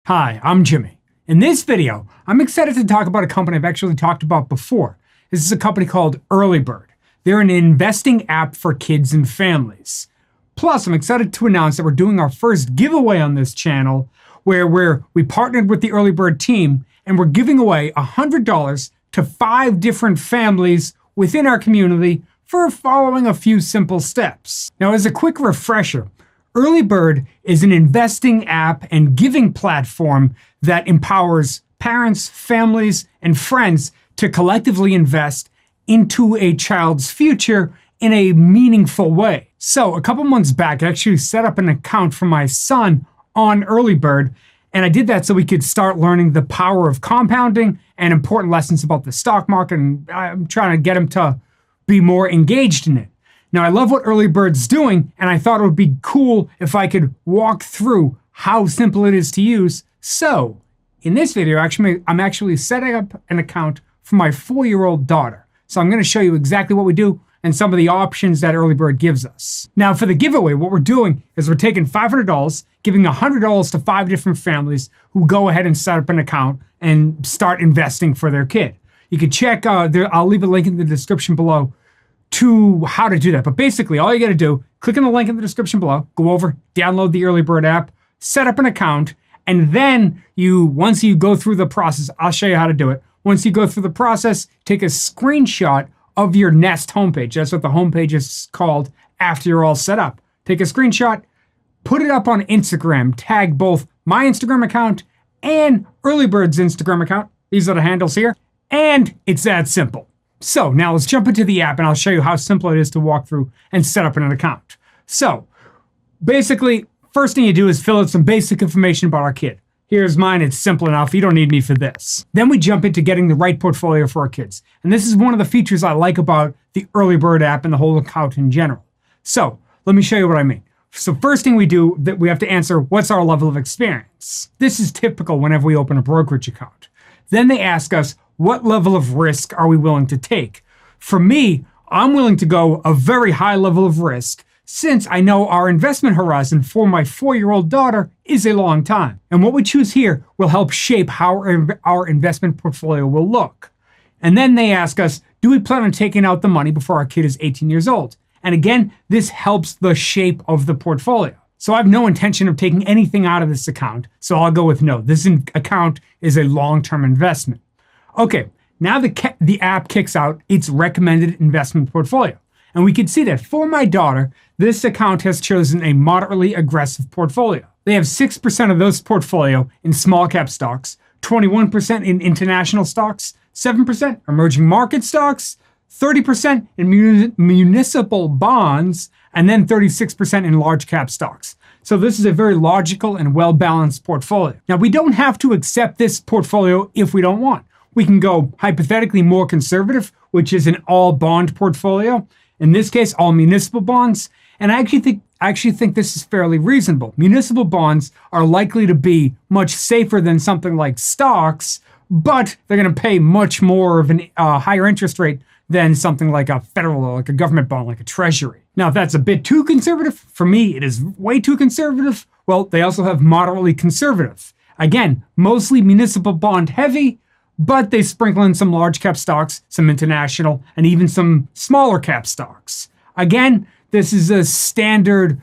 Hi, I'm Jimmy. In this video, I'm excited to talk about a company I've actually talked about before. This is a company called EarlyBird. They're an investing app for kids and families. Plus, I'm excited to announce that we're doing our first giveaway on this channel where we partnered with the EarlyBird team and we're giving away $100 to 5 different families within our community for following a few simple steps. Now, as a quick refresher, EarlyBird is an investing app and giving platform that empowers parents, families, and friends to collectively invest into a child's future in a meaningful way. So a couple months back, I actually set up an account for my son on EarlyBird, and I did that so we could start learning the power of compounding and important lessons about the stock market, and I'm trying to get him to be more engaged in it. Now, I love what EarlyBird's doing, and I thought it would be cool if I could walk through how simple it is to use. So, in this video, I'm actually setting up an account for my 4-year-old daughter. So I'm going to show you exactly what we do and some of the options that EarlyBird gives us. Now, for the giveaway, what we're doing is we're taking $500, giving $100 to 5 different families who go ahead and set up an account and start investing for their kid. You can check, I'll leave a link in the description below to how to do that. But basically, all you got to do, click on the link in the description below, go over, download the EarlyBird app, set up an account, and then once you go through the process, I'll show you how to do it. Once you go through the process, take a screenshot of your Nest homepage. That's what the homepage is called after you're all set up. Take a screenshot, put it up on Instagram, tag both my Instagram account and EarlyBird's Instagram account. These are the handles here. And it's that simple. So now let's jump into the app and I'll show you how simple it is to walk through and set up an account. So basically, first thing you do is fill out some basic information about our kid. Here's mine, it's simple enough, you don't need me for this. Then we jump into getting the right portfolio for our kids. And this is one of the features I like about the EarlyBird app and the whole account in general. So let me show you what I mean. So first thing we do, that we have to answer, what's our level of experience? This is typical whenever we open a brokerage account. Then they ask us, what level of risk are we willing to take? For me, I'm willing to go a very high level of risk since I know our investment horizon for my 4-year-old daughter is a long time. And what we choose here will help shape how our investment portfolio will look. And then they ask us, do we plan on taking out the money before our kid is 18 years old? And again, this helps the shape of the portfolio. So I have no intention of taking anything out of this account, so I'll go with no. This account is a long-term investment. Okay, now the app kicks out its recommended investment portfolio. And we can see that for my daughter, this account has chosen a moderately aggressive portfolio. They have 6% of those portfolio in small cap stocks, 21% in international stocks, 7% emerging market stocks, 30% in municipal bonds, and then 36% in large cap stocks. So this is a very logical and well-balanced portfolio. Now, we don't have to accept this portfolio if we don't want. We can go hypothetically more conservative, which is an all bond portfolio. In this case, all municipal bonds. And I actually think this is fairly reasonable. Municipal bonds are likely to be much safer than something like stocks, but they're going to pay much more of a higher interest rate than something like a federal or like a government bond, like a treasury. Now, if that's a bit too conservative, for me, it is way too conservative. Well, they also have moderately conservative. Again, mostly municipal bond heavy, but they sprinkle in some large cap stocks, some international, and even some smaller cap stocks. Again, this is a standard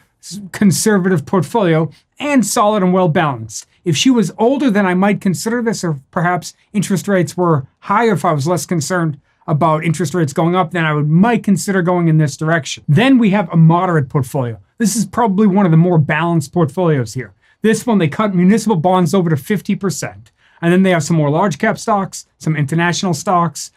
conservative portfolio and solid and well balanced. If she was older, then I might consider this, or perhaps interest rates were higher. If I was less concerned about interest rates going up, then I might consider going in this direction. Then we have a moderate portfolio. This is probably one of the more balanced portfolios here. This one, they cut municipal bonds over to 50%. And then they have some more large cap stocks, some international stocks.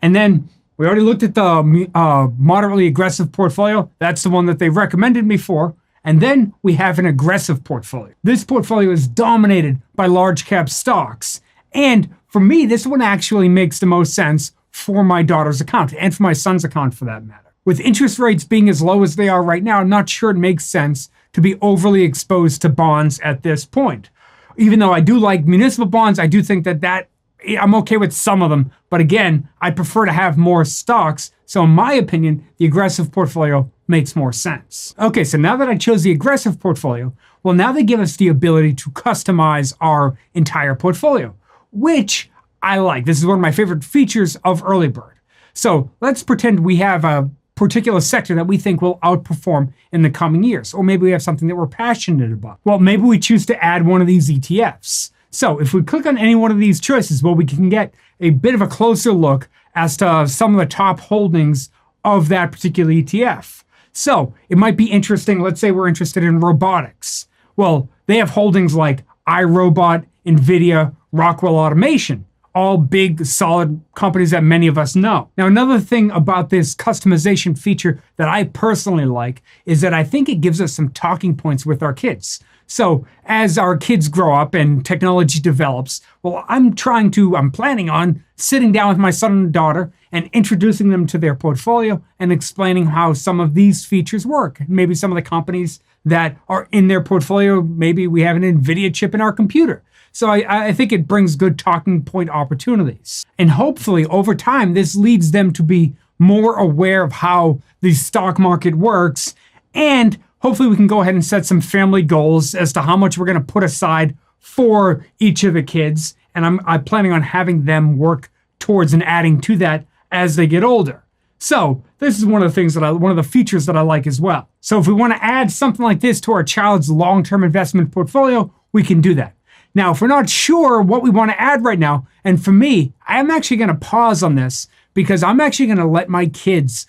And then we already looked at the moderately aggressive portfolio. That's the one that they recommended me for. And then we have an aggressive portfolio. This portfolio is dominated by large cap stocks. And for me, this one actually makes the most sense for my daughter's account and for my son's account for that matter. With interest rates being as low as they are right now, I'm not sure it makes sense to be overly exposed to bonds at this point. Even though I do like municipal bonds, I do think that I'm okay with some of them, but again, I'd prefer to have more stocks. So in my opinion, the aggressive portfolio makes more sense. Okay, so now that I chose the aggressive portfolio, well, now they give us the ability to customize our entire portfolio, which I like. This is one of my favorite features of EarlyBird. So let's pretend we have a particular sector that we think will outperform in the coming years, or maybe we have something that we're passionate about. Well, maybe we choose to add one of these ETFs. So if we click on any one of these choices, well, we can get a bit of a closer look as to some of the top holdings of that particular ETF. So it might be interesting. Let's say we're interested in robotics. Well, they have holdings like iRobot, NVIDIA, Rockwell Automation, all big, solid companies that many of us know. Now, another thing about this customization feature that I personally like is that I think it gives us some talking points with our kids. So as our kids grow up and technology develops, well, I'm planning on sitting down with my son and daughter and introducing them to their portfolio and explaining how some of these features work. Maybe some of the companies that are in their portfolio, maybe we have an NVIDIA chip in our computer. So I think it brings good talking point opportunities. And hopefully over time, this leads them to be more aware of how the stock market works. And hopefully we can go ahead and set some family goals as to how much we're going to put aside for each of the kids. And I'm planning on having them work towards and adding to that as they get older. So this is one of the features that I like as well. So if we want to add something like this to our child's long-term investment portfolio, we can do that. Now, if we're not sure what we want to add right now, and for me, I'm actually going to pause on this because I'm actually going to let my kids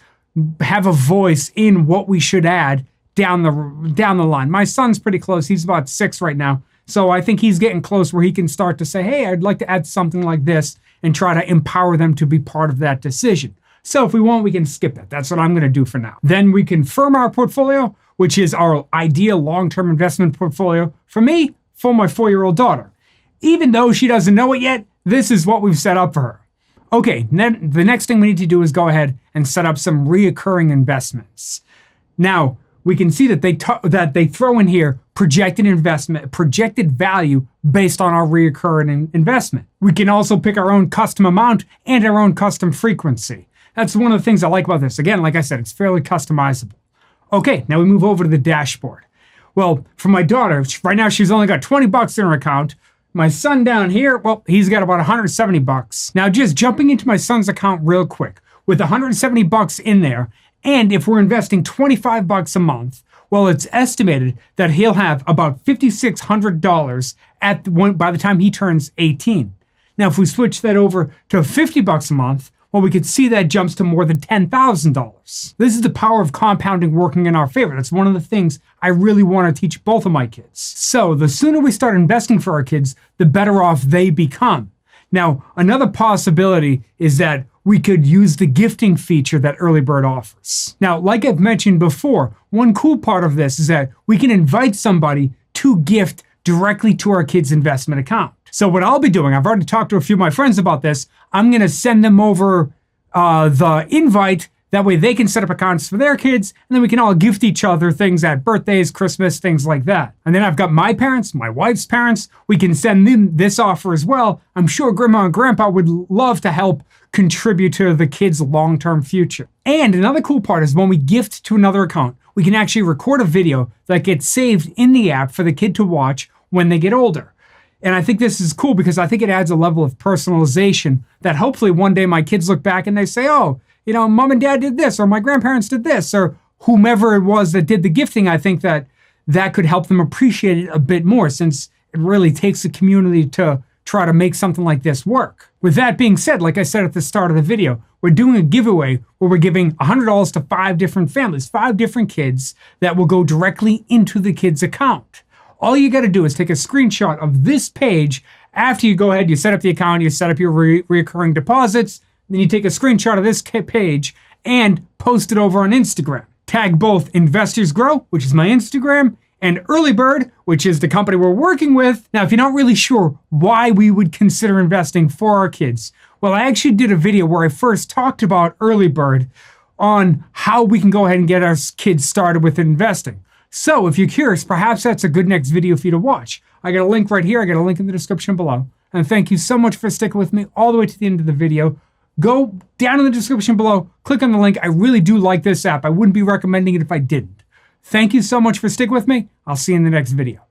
have a voice in what we should add down the line. My son's pretty close. He's about 6 right now. So I think he's getting close where he can start to say, hey, I'd like to add something like this and try to empower them to be part of that decision. So if we want, we can skip it. That's what I'm going to do for now. Then we confirm our portfolio, which is our ideal long-term investment portfolio. For me, for my 4-year-old daughter. Even though she doesn't know it yet, this is what we've set up for her. Okay, then the next thing we need to do is go ahead and set up some reoccurring investments. Now, we can see that they throw in here projected value based on our reoccurring investment. We can also pick our own custom amount and our own custom frequency. That's one of the things I like about this. Again, like I said, it's fairly customizable. Okay, now we move over to the dashboard. Well, for my daughter, right now she's only got $20 in her account. My son down here, well, he's got about $170. Now, just jumping into my son's account real quick, with $170 in there, and if we're investing $25 a month, well, it's estimated that he'll have about $5,600 by the time he turns 18. Now, if we switch that over to $50 a month, well, we could see that jumps to more than $10,000. This is the power of compounding working in our favor. That's one of the things I really want to teach both of my kids. So the sooner we start investing for our kids, the better off they become. Now, another possibility is that we could use the gifting feature that EarlyBird offers. Now, like I've mentioned before, one cool part of this is that we can invite somebody to gift directly to our kids' investment account. So what I'll be doing, I've already talked to a few of my friends about this. I'm going to send them over the invite. That way they can set up accounts for their kids, and then we can all gift each other things at birthdays, Christmas, things like that. And then I've got my parents, my wife's parents. We can send them this offer as well. I'm sure Grandma and Grandpa would love to help contribute to the kids' long-term future. And another cool part is when we gift to another account, we can actually record a video that gets saved in the app for the kid to watch when they get older. And I think this is cool because I think it adds a level of personalization that hopefully one day my kids look back and they say, oh, you know, mom and dad did this, or my grandparents did this, or whomever it was that did the gifting. I think that could help them appreciate it a bit more, since it really takes a community to try to make something like this work. With that being said, like I said at the start of the video, we're doing a giveaway where we're giving $100 to 5 different families, 5 different kids that will go directly into the kids' account. All you got to do is take a screenshot of this page after you go ahead, you set up the account, you set up your recurring deposits, then you take a screenshot of this page and post it over on Instagram. Tag both Investors Grow, which is my Instagram, and EarlyBird, which is the company we're working with. Now, if you're not really sure why we would consider investing for our kids, well, I actually did a video where I first talked about EarlyBird on how we can go ahead and get our kids started with investing. So if you're curious, perhaps that's a good next video for you to watch. I got a link right here. I got a link in the description below. And thank you so much for sticking with me all the way to the end of the video. Go down in the description below, click on the link. I really do like this app. I wouldn't be recommending it if I didn't. Thank you so much for sticking with me. I'll see you in the next video.